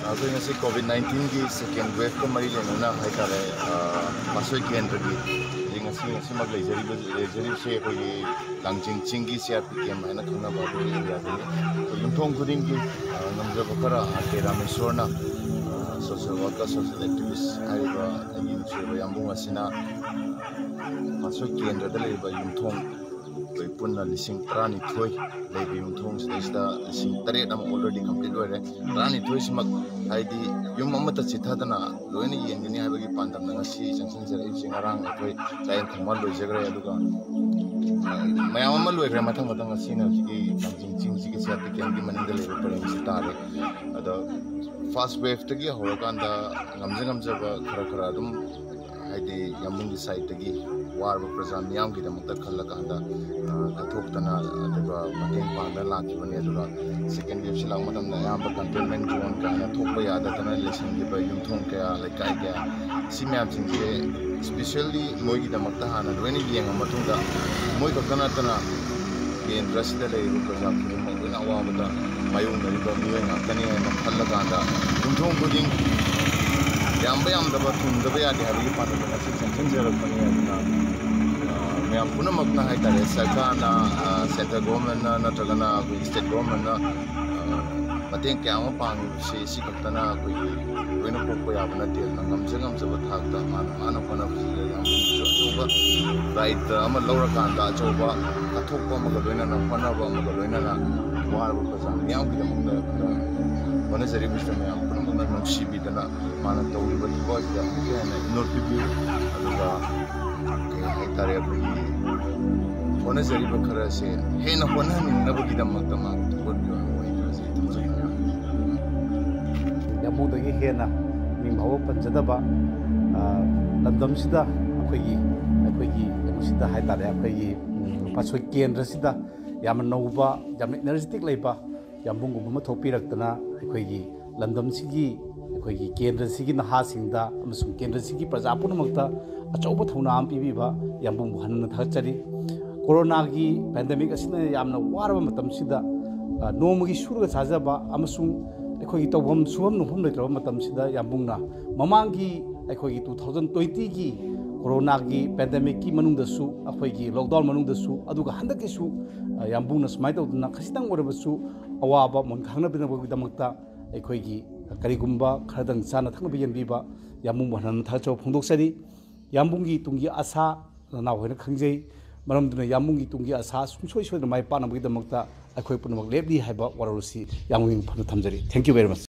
अभी ngasi COVID-19 की second wave को मरी लेना है तारे मासोई केंद्र की ये ngasi मग लेजरी से कोई लांगचिंग चिंगी से आप केम है ना खाना बाबू एरिया पे तो युद्धों कुदिंग की नमजो बकरा आके रामेश्वर ना सोशल वर्कर सोशल एक्टिविस्ट आइबा युद्धे बयामबुंग असिना मासोई केंद्र दले बा युद्धों कोई पुन्ना लिसिंग प्राणी थोई लेबी युद्धों से लिसिंग तरेट अम ऑलरेडी कंप्लीट हो रहे प्राणी थोई सिमक हाइदी युम अमत चिथादना लोइना येंगनी हाइबगी पांदम ngasi जंक्शन जरे सिंगारांग अखोई लाइन खमल लोइजगरे अदुगा मयाम अमल लोइग्रे मथंग मथंग ngasi ना की लांजिंग चिंग की सेट केंगी मनिंग लेबे परेंग सितारे अदा फर्स्ट वेव तगी होरकांदा ngamjab खरा खरा अदुम हाइदी यामुंगी साइड तगी वार प्रजा मियाम की दमक खल्लकांदा कथोक्तना अदुगा मतेंग पांगना लाखिबने अदुगा सेकेंड वेव सिलांग मतम याम कंटेनमेंट जोन काना थोप यादतना लेसन के युमथों क्या लेकाय क्या सिम्याम सिंगे स्पेशली मोई की दमक हाना लोइनी येंग मतुंगा मोई ककनातना केंद्र सिदा लेबु प्रजा की Moina अवाबदा Mayung नरिबा मियोय ngakani na khallakaanda युमथों कुदिंग याम थुंदबे यादे हाबी पान से सेंशन जरपने अदुना मैम पुनमकना है तारे सरकारना सेंट्रल गवर्नमेंट नत्रगना कोई स्टेट गवर्नमेंट मतेंग क्या पांग से कक्तना कोई लोइना पोको याब नते ngамजब थाकता माना कोना अचौबा राइट अमा लौरकांदा अचौबा अथोपा अमगा लोइना फनबा अमगा लोइना वारबा प्रजा मियाम की वनजरी बिस्तर मैम पुनमकना नुसीबीदना माना तौरिबा थबसदा हेन नोटिब्यू अदुगा के तारे अखोई वनजरी खरा से हेन होनहनिंगनबगीदमक्ता मा थबबियो ओइखरासे थमजैना यामुदगी हेना मिंभाव पंजदबा लंदमसिदा अखोई यामुसिदा हाय तारे अखोई पासोई केंद्रसिदा याम नौबा याम एनर्जेटिक लेबा यामुंगुम थोपिरक्तना अखोई लंदमसिगी अखोई केंद्रसिगी नहासिंगदा अमसुंग केंद्रसिगी प्रजा पुनमक्ता अचौबा थौना आम पीबीबा यामुंग हनन थाचरी कोरोना की पैंडेमिक असिना यामना वारबा मतमसिदा नोमगी सुरगा साजबा अमसुंग अखोई तौबम सुबम नुफम लेत्रबा मतमसिदा यामुंगना ममांगी अखोई 2020 की कोरोना की पैंडेमिक की मनुंगदसु अखोई लॉकडाउन मनुंगदसु अदुगा हंदकिसु यामुंगना समाय तौदना खसितंग ओरबसु अवाबा मन खांगनबिनबगीदमक्ता अखोई करीगुंबा खरदंग चाना थंगबा यनबीबा यामुंग हनन थाचौ फोंदोक्सरी यामुंगी तुंगी आशा नाव होइना खंगजै मरमदुना यामुंगी तुंगी आशा सुंसोय सोयना माय पानबगीदमक्ता अखोई पुनमक लेबली हाइबा वररुसी यामुंग फन थमजरी थैंक यू वेरी मच।